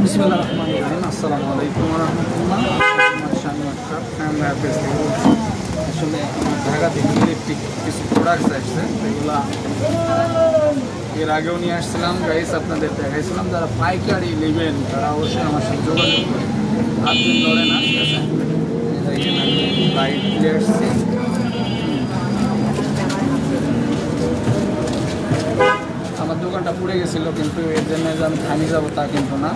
বিসমিল্লাহিররহমানিররহিম। আসসালামু আলাইকুম ওয়া রাহমাতুল্লাহ। আসলে ঢাকা থেকে ইলেকট্রিক কিছু প্রোডাক্টস আসছে, এগুলা এর আগেও নিয়ে আসছিলাম গাইস, আপনাদের দেখাইছিলাম। যারা পাইকারি নেবেন তারা অবশ্যই আমার সাথে যোগাযোগ করে, হাত দিন ধরে না, ঠিক আছে? দেখেন আমি লাইট দিয়ে আসছি। আমার দোকানটা পুড়ে গেছিলো, কিন্তু এর জন্য যে আমি থামিয়ে যাবো তা কিন্তু না।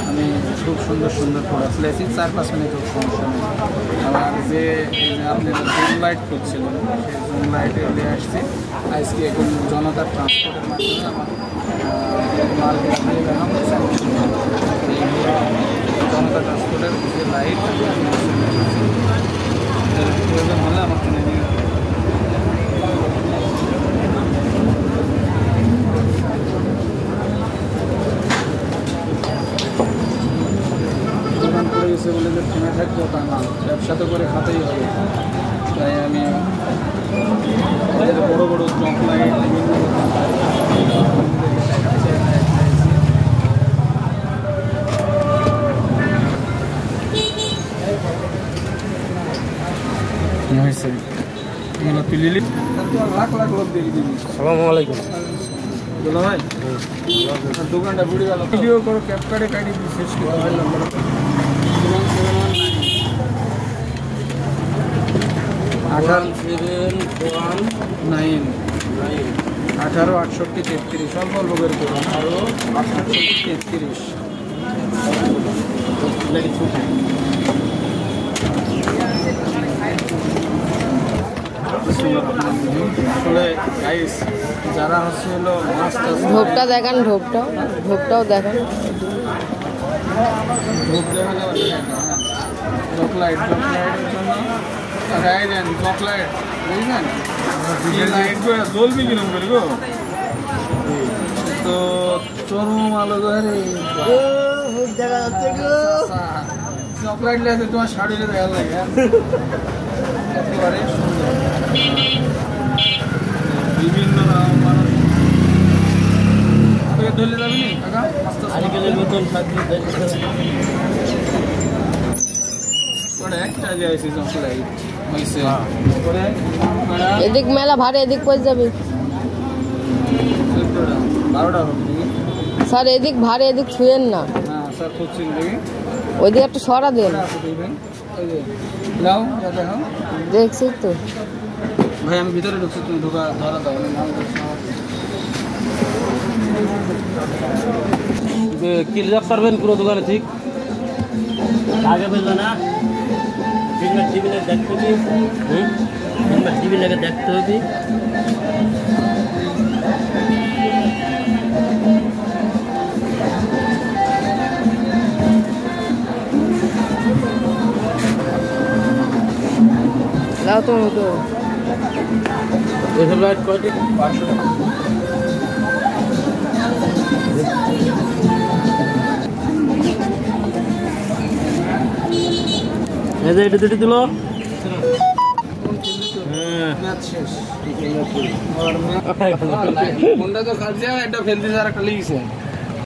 আমি খুব সুন্দর সুন্দর প্রোডাক্ট লেছি, 4-5 মিনিট সমস্যা নেই। আমার যে আপনি জুম লাইট করছিলেন, সেই জুম লাইটে নিয়ে আসছি আজকে। এখন জনতার ট্রান্সপোর্টের মাধ্যমে আমার মার্কেট নিয়ে গেলাম। জনতা ট্রান্সপোর্টের যে লাইট প্রয়োজন হলে আমার কিনে নিয়ে গেছে বলে যে থেমে থাকবো তা না, ব্যবসা তো করে খাতেই হবে। তাই আমি বড় বড় চক লাইট বিভিন্ন লাখ লাখ লোক দেখে দিবি। আসসালামু আলাইকুম। বলো ভাই, দোকানটা বুড়ি গেল, ভিডিও করো, ক্যাপকার্ডে কাটি শেষ করে ভাই নম্বর 186833 অল্প লোকের করুন, আরো 6833। আসলে গাইস যারা হচ্ছে হলো ঢোকটা দেখান, ঢোকটাও দেখান। ঢোক দেখা যাবে, চকলাইট চকলাইটের জন্য গায়ে দেন চকলাইট, বুঝলেন? লাইট জ্বলবি কিরম করি গো, তো চরম আলো ধরে দেখা যাচ্ছে গো। চকলাইট লেগে তোমার শাড়িতে দেখা লাগে, একেবারে সুন্দর। বিভিন্ন রকম মানুষ ধরলে যাবি নি কাকা? একটা যাইছি চকলাইট হয়েছে। এদিক মেলা ভাড়া, এদিক কই যাবি 12টা হবে স্যার? এদিক ভাড়া, এদিক ছুঁয়েন না। হ্যাঁ স্যার, খুঁজছি দেখি ওইদিকে একটু সরা দেন। লাও দেখো, দেখছি তো ভাই। আমি ভিতরে ঢুকছি, তুমি ঢোকা ধরা দাও। কি রিজার্ভ করবেন পুরো দোকানে? ঠিক আগে বললো না, টিভি দেখতে হবে, টিভি লেগে দেখতে হবে। লাও তো এসব লাইট কয়টি? 500 টাকা। এই যে এটা দিতে দিল। কোনটা তো খাচ্ছে, এটা ফেলতে যারা লিখছে।